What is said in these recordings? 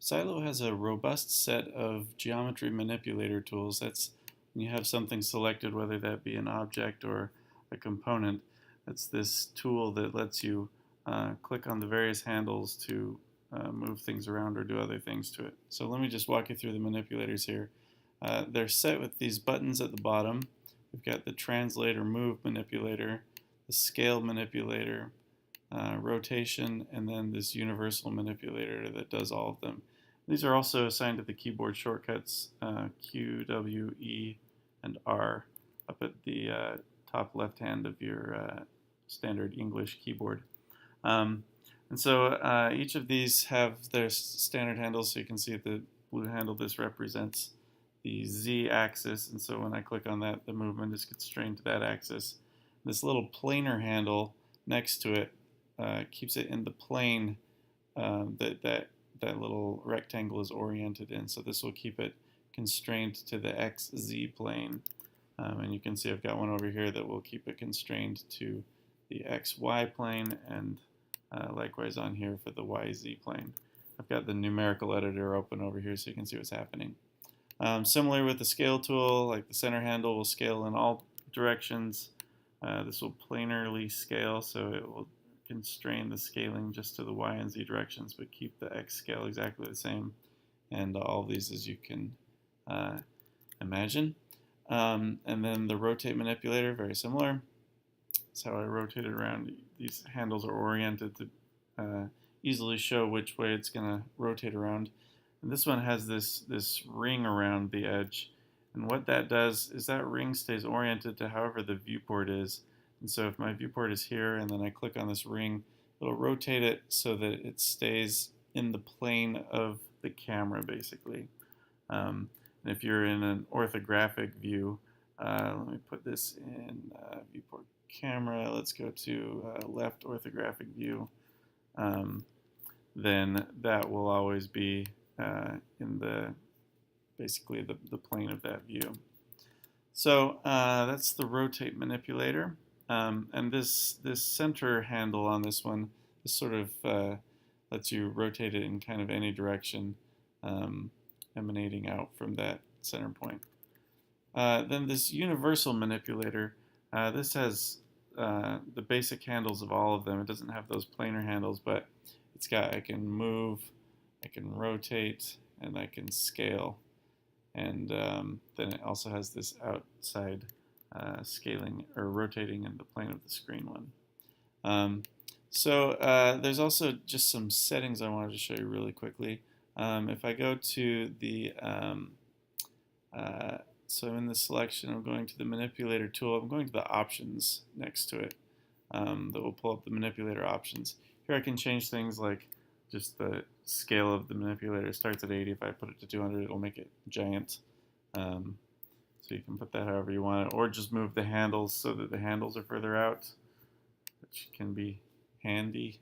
Silo has a robust set of geometry manipulator tools. That's when you have something selected, whether that be an object or a component. That's this tool that lets you click on the various handles to move things around or do other things to it. So let me just walk you through the manipulators here. They're set with these buttons at the bottom. We've got the translate or move manipulator, the scale manipulator, rotation, and then this universal manipulator that does all of them. These are also assigned to the keyboard shortcuts Q, W, E, and R up at the top left hand of your standard English keyboard. And so each of these have their standard handles, so you can see at the blue handle this represents the Z axis, and so when I click on that, the movement is constrained to that axis. This little planar handle next to it keeps it in the plane that little rectangle is oriented in. So this will keep it constrained to the XZ plane. And you can see I've got one over here that will keep it constrained to the XY plane, and likewise on here for the YZ plane. I've got the numerical editor open over here so you can see what's happening. Similar with the scale tool, like the center handle will scale in all directions. This will planarly scale, so it will constrain the scaling just to the Y and Z directions, but keep the X scale exactly the same. And all of these, as you can imagine. And then the rotate manipulator, very similar. That's how I rotate it around. These handles are oriented to easily show which way it's going to rotate around. And this one has this ring around the edge. And what that does is that ring stays oriented to however the viewport is. And so if my viewport is here and then I click on this ring, it'll rotate it so that it stays in the plane of the camera, basically. And if you're in an orthographic view, let me put this in viewport camera. Let's go to left orthographic view. Then that will always be in basically the plane of that view. So that's the rotate manipulator. And this center handle on this one, this sort of lets you rotate it in kind of any direction, emanating out from that center point. Then this universal manipulator, this has the basic handles of all of them. It doesn't have those planar handles, but I can move, I can rotate, and I can scale. And then it also has this outside scaling or rotating in the plane of the screen one. So there's also just some settings I wanted to show you really quickly. If I go to the, so in the selection, I'm going to the manipulator tool. I'm going to the options next to it that will pull up the manipulator options. Here I can change things like just the scale of the manipulator starts at 80. If I put it to 200, it'll make it giant. So you can put that however you want it, or just move the handles so that the handles are further out, which can be handy.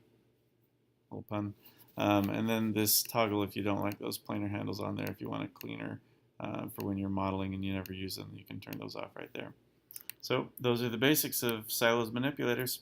Little pun. And then this toggle, if you don't like those planar handles on there, if you want it cleaner for when you're modeling and you never use them, you can turn those off right there. So those are the basics of Silo's manipulators.